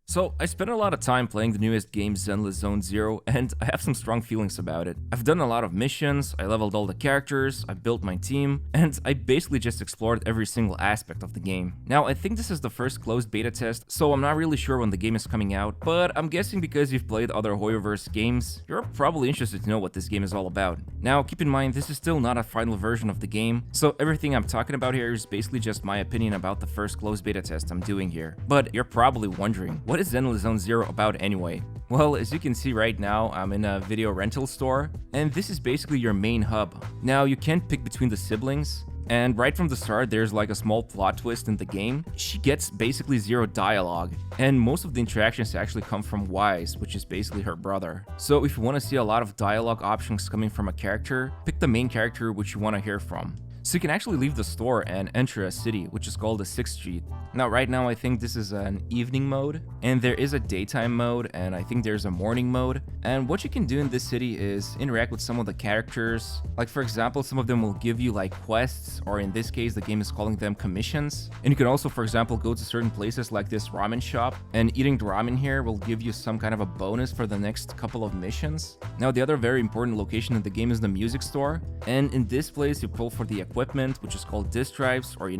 So, I spent a lot of time playing the newest game Zenless Zone Zero, and I have some strong feelings about it. I've done a lot of missions, I leveled all the characters, I built my team, and I basically just explored every single aspect of the game. Now, I think this is the first closed beta test, so I'm not really sure when the game is coming out, but I'm guessing because you've played other Hoyoverse games, you're probably interested to know what this game is all about. Now, keep in mind, this is still not a final version of the game, so everything I'm talking about here is basically just my opinion about the first closed beta test I'm doing here. But you're probably wondering, what is Zenless Zone Zero about anyway? Well, as you can see right now, I'm in a video rental store, and this is basically your main hub. Now, you can't pick between the siblings, and right from the start, there's like a small plot twist in the game. She gets basically zero dialogue, and most of the interactions actually come from Wise, which is basically her brother. So if you want to see a lot of dialogue options coming from a character, pick the main character which you want to hear from. So you can actually leave the store and enter a city, which is called the 6th Street. Now, right now, I think this is an evening mode, and there is a daytime mode, and I think there's a morning mode. And what you can do in this city is interact with some of the characters. Like, for example, some of them will give you like quests, or in this case, the game is calling them commissions. And you can also, for example, go to certain places like this ramen shop, and eating the ramen here will give you some kind of a bonus for the next couple of missions. Now, the other very important location in the game is the music store, and in this place, you pull for the equipment, which is called disk drives, or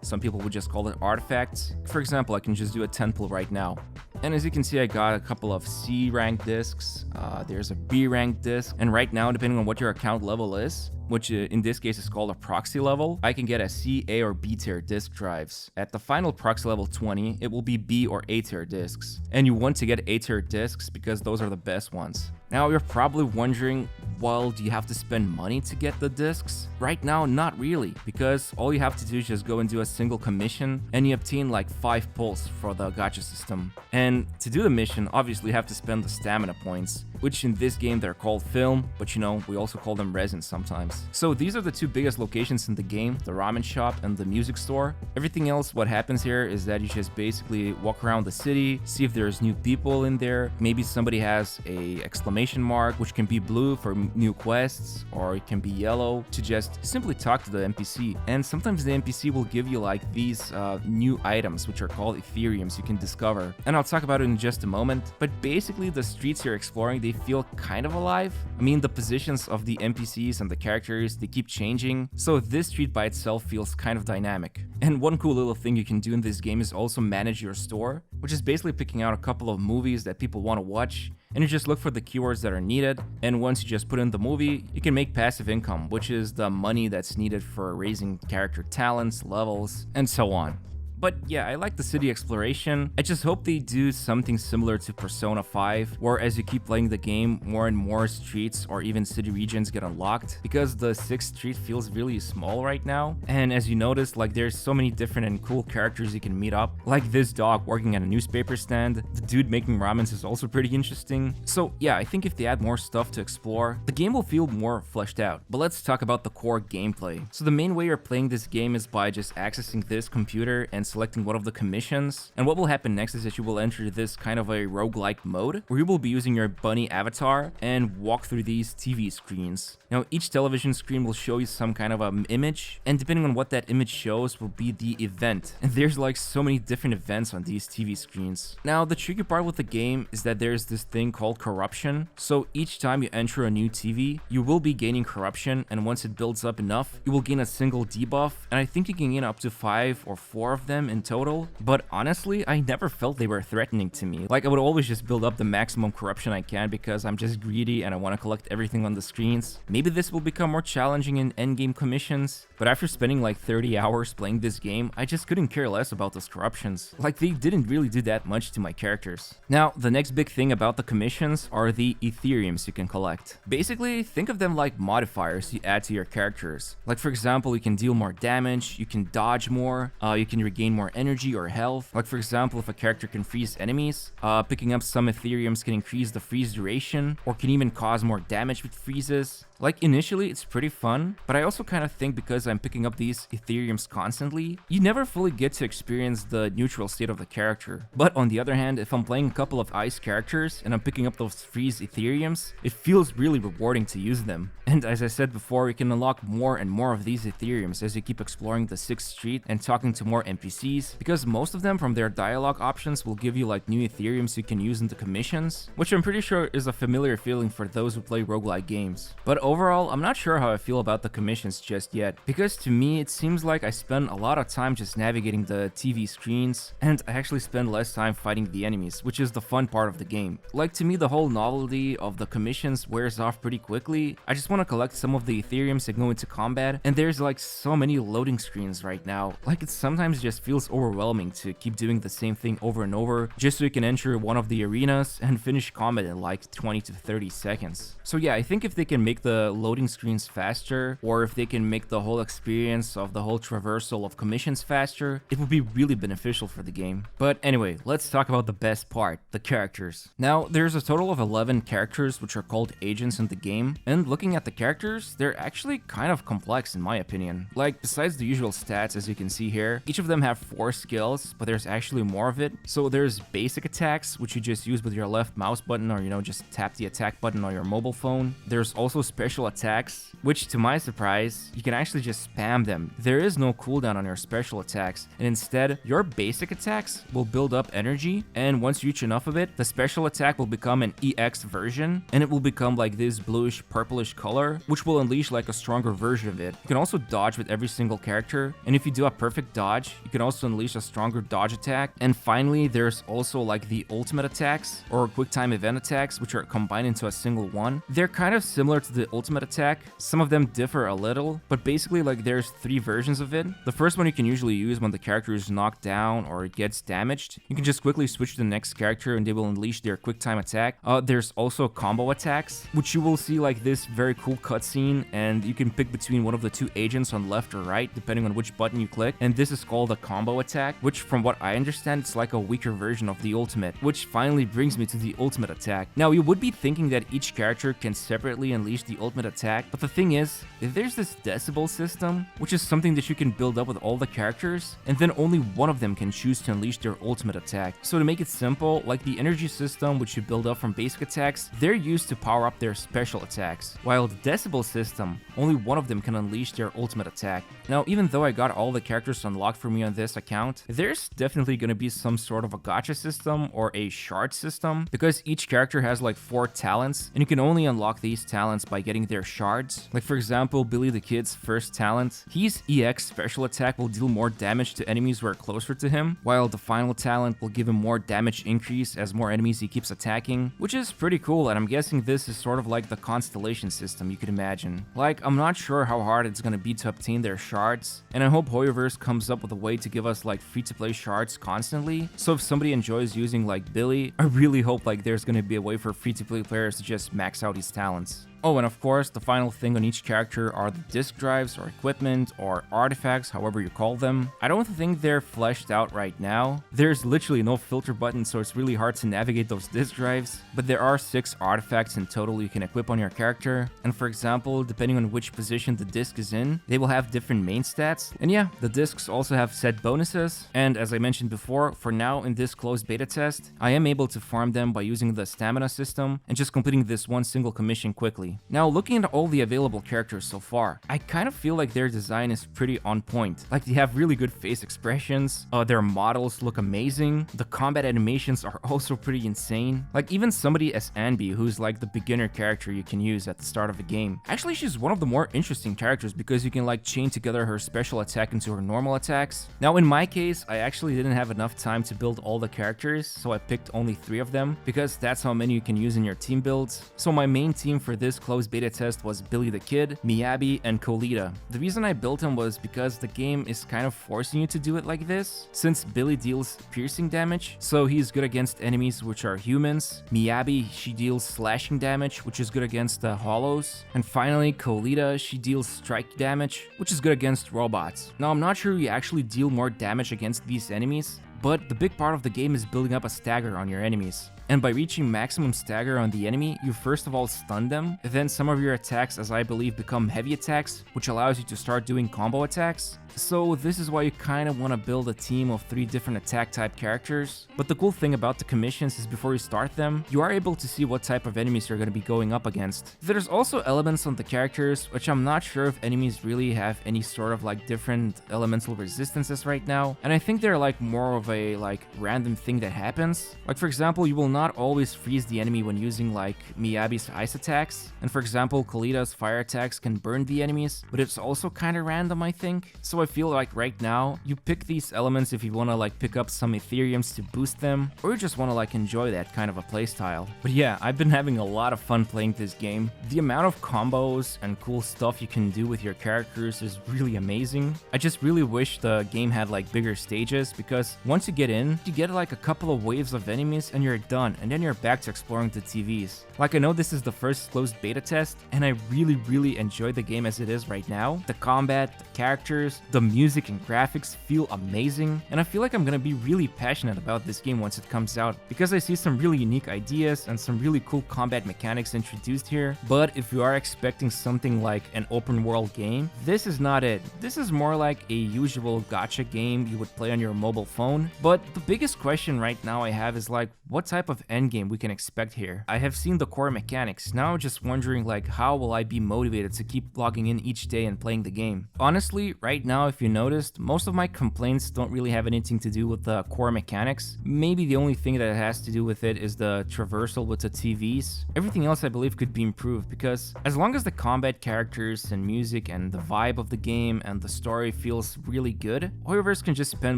some people would just call it artifacts. For example, I can just do a 10 pull right now. And as you can see, I got a couple of C rank discs, there's a B rank disc, and right now, depending on what your account level is, which in this case is called a proxy level, I can get a C, A, or B tier disk drives. At the final proxy level 20, it will be B or A tier discs. And you want to get A tier discs because those are the best ones. Now you're probably wondering, well, do you have to spend money to get the discs? Right now, not really, because all you have to do is just go and do a single commission, and you obtain like 5 pulls for the gacha system. And to do the mission, obviously you have to spend the stamina points, which in this game they're called film, but we also call them resin sometimes. So these are the two biggest locations in the game, the ramen shop and the music store. Everything else, what happens here is that you just basically walk around the city, see if there's new people in there. Maybe somebody has a exclamation mark, which can be blue for new quests, or it can be yellow to just simply talk to the NPC. And sometimes the NPC will give you like these new items, which are called Ethereums you can discover. And I'll talk about it in just a moment, but basically the streets you're exploring, they feel kind of alive. I mean, the positions of the NPCs and the characters, they keep changing, so this street by itself feels kind of dynamic. And one cool little thing you can do in this game is also manage your store, which is basically picking out a couple of movies that people want to watch, and you just look for the keywords that are needed, and once you just put in the movie, you can make passive income, which is the money that's needed for raising character talents, levels, and so on. But yeah, I like the city exploration. I just hope they do something similar to Persona 5, where as you keep playing the game, more and more streets or even city regions get unlocked, because the 6th Street feels really small right now. And as you notice, like there's so many different and cool characters you can meet up, like this dog working at a newspaper stand. The dude making ramens is also pretty interesting. So yeah, I think if they add more stuff to explore, the game will feel more fleshed out. But let's talk about the core gameplay. So the main way you're playing this game is by just accessing this computer and selecting one of the commissions, and what will happen next is that you will enter this kind of a roguelike mode where you will be using your bunny avatar and walk through these TV screens. Now each television screen will show you some kind of an image, and depending on what that image shows will be the event, and there's like so many different events on these TV screens. Now the tricky part with the game is that there's this thing called corruption, so each time you enter a new TV you will be gaining corruption, and once it builds up enough you will gain a single debuff, and I think you can gain up to 5 or 4 of them in total. But honestly, I never felt they were threatening to me. Like I would always just build up the maximum corruption I can because I'm just greedy and I want to collect everything on the screens. Maybe this will become more challenging in endgame commissions, but after spending like 30 hours playing this game, I just couldn't care less about those corruptions. Like they didn't really do that much to my characters. Now, the next big thing about the commissions are the Ethereums you can collect. Basically, think of them like modifiers you add to your characters. Like for example, you can deal more damage, you can dodge more, you can regain more energy or health. Like for example, if a character can freeze enemies, picking up some Ethereums can increase the freeze duration or can even cause more damage with freezes. Like initially it's pretty fun, but I also kind of think because I'm picking up these Ethereums constantly, you never fully get to experience the neutral state of the character. But on the other hand, if I'm playing a couple of ice characters and I'm picking up those freeze Ethereums, it feels really rewarding to use them. And as I said before, you can unlock more and more of these Ethereums as you keep exploring the 6th street and talking to more NPCs, because most of them from their dialogue options will give you like new Ethereums you can use in the commissions, which I'm pretty sure is a familiar feeling for those who play roguelike games. But overall, I'm not sure how I feel about the commissions just yet, because to me it seems like I spend a lot of time just navigating the TV screens, and I actually spend less time fighting the enemies, which is the fun part of the game. Like to me, the whole novelty of the commissions wears off pretty quickly. I just want to collect some of the Ethereums and go into combat, and there's like so many loading screens right now. Like it sometimes just feels overwhelming to keep doing the same thing over and over just so you can enter one of the arenas and finish combat in like 20 to 30 seconds. So yeah, I think if they can make the loading screens faster, or if they can make the whole experience of the whole traversal of commissions faster, it would be really beneficial for the game. But anyway, let's talk about the best part, the characters. Now, there's a total of 11 characters which are called agents in the game, and looking at the characters, they're actually kind of complex in my opinion. Like, besides the usual stats as you can see here, each of them have 4 skills, but there's actually more of it. So there's basic attacks, which you just use with your left mouse button, or just tap the attack button on your mobile phone. There's also special attacks, which to my surprise, you can actually just spam them. There is no cooldown on your special attacks, and instead, your basic attacks will build up energy, and once you reach enough of it, the special attack will become an EX version, and it will become like this bluish purplish color, which will unleash like a stronger version of it. You can also dodge with every single character, and if you do a perfect dodge, you can also unleash a stronger dodge attack. And finally, there's also like the ultimate attacks or quick time event attacks, which are combined into a single one. They're kind of similar to the ultimate attack. Some of them differ a little, but basically like there's 3 versions of it. The first one you can usually use when the character is knocked down or it gets damaged. You can just quickly switch to the next character and they will unleash their quick time attack. There's also combo attacks, which you will see like this very cool cutscene, and you can pick between one of the 2 agents on left or right depending on which button you click, and this is called a combo attack, which from what I understand it's like a weaker version of the ultimate, which finally brings me to the ultimate attack. Now you would be thinking that each character can separately unleash the ultimate attack, but the thing is, there's this decibel system, which is something that you can build up with all the characters, and then only one of them can choose to unleash their ultimate attack. So to make it simple, like the energy system which you build up from basic attacks, they're used to power up their special attacks, while the decibel system, only one of them can unleash their ultimate attack. Now even though I got all the characters unlocked for me on this account, there's definitely gonna be some sort of a gacha system or a shard system, because each character has like 4 talents, and you can only unlock these talents by getting their shards. Like for example, Billy the Kid's first talent, his EX special attack will deal more damage to enemies who are closer to him, while the final talent will give him more damage increase as more enemies he keeps attacking, which is pretty cool, and I'm guessing this is sort of like the constellation system you could imagine. Like, I'm not sure how hard it's gonna be to obtain their shards, and I hope Hoyoverse comes up with a way to give us like free-to-play shards constantly. So if somebody enjoys using like Billy, I really hope like there's gonna be a way for free-to-play players to just max out his talents. Oh, and of course, the final thing on each character are the disk drives or equipment or artifacts, however you call them. I don't think they're fleshed out right now. There's literally no filter button, so it's really hard to navigate those disk drives, but there are 6 artifacts in total you can equip on your character, and for example, depending on which position the disk is in, they will have different main stats. And yeah, the disks also have set bonuses, and as I mentioned before, for now in this closed beta test, I am able to farm them by using the stamina system and just completing this one single commission quickly. Now, looking at all the available characters so far, I kind of feel like their design is pretty on point. Like, they have really good face expressions, their models look amazing, the combat animations are also pretty insane. Like, even somebody as Anby, who's like the beginner character you can use at the start of the game. Actually, she's one of the more interesting characters because you can like chain together her special attack into her normal attacks. Now, in my case, I actually didn't have enough time to build all the characters, so I picked only 3 of them because that's how many you can use in your team builds. So my main team for this closed beta test was Billy the Kid, Miyabi, and Kolita. The reason I built him was because the game is kind of forcing you to do it like this, since Billy deals piercing damage, so he's good against enemies which are humans. Miyabi, she deals slashing damage, which is good against the hollows. And finally, Kolita, she deals strike damage, which is good against robots. Now, I'm not sure you actually deal more damage against these enemies, but the big part of the game is building up a stagger on your enemies. And by reaching maximum stagger on the enemy, you first of all stun them, then some of your attacks, as I believe, become heavy attacks, which allows you to start doing combo attacks. So this is why you kind of want to build a team of 3 different attack type characters. But the cool thing about the commissions is before you start them, you are able to see what type of enemies you're going to be going up against. There's also elements on the characters, which I'm not sure if enemies really have any sort of like different elemental resistances right now. And I think they're like more of a like random thing that happens. Like for example, you will not always freeze the enemy when using like Miyabi's ice attacks. And for example, Kalita's fire attacks can burn the enemies, but it's also kind of random, I think. So I feel like right now, you pick these elements if you want to like pick up some Ethereums to boost them, or you just want to like enjoy that kind of a playstyle. But yeah, I've been having a lot of fun playing this game. The amount of combos and cool stuff you can do with your characters is really amazing. I just really wish the game had like bigger stages, because once you get in, you get like a couple of waves of enemies and you're done, and then you're back to exploring the TVs. Like I know this is the first closed beta test, and I really enjoy the game as it is right now. The combat, the characters, the music and graphics feel amazing, and I feel like I'm gonna be really passionate about this game once it comes out, because I see some really unique ideas and some really cool combat mechanics introduced here. But if you are expecting something like an open world game, this is not it. This is more like a usual gacha game you would play on your mobile phone. But the biggest question right now I have is like, what type of endgame we can expect here? I have seen the core mechanics, now I'm just wondering like, how will I be motivated to keep logging in each day and playing the game? Honestly, right now, if you noticed, most of my complaints don't really have anything to do with the core mechanics. Maybe the only thing that has to do with it is the traversal with the TVs. Everything else I believe could be improved, because as long as the combat characters and music and the vibe of the game and the story feels really good, Hoyoverse can just spend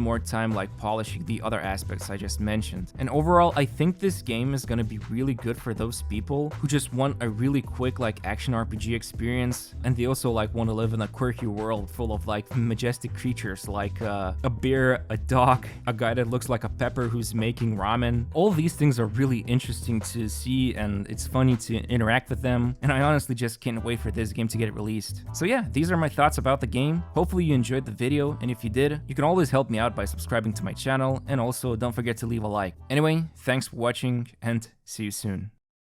more time like polishing the other aspects I just mentioned. And overall, I think this game is gonna be really good for those people who just want a really quick like action RPG experience, and they also like want to live in a quirky world full of like majestic creatures like a bear, a dog, a guy that looks like a pepper who's making ramen. All these things are really interesting to see, and it's funny to interact with them, and I honestly just can't wait for this game to get released. So yeah, these are my thoughts about the game. Hopefully you enjoyed the video, and if you did, you can always help me out by subscribing to my channel, and also don't forget to leave a like. Anyway, thanks for watching, and see you soon.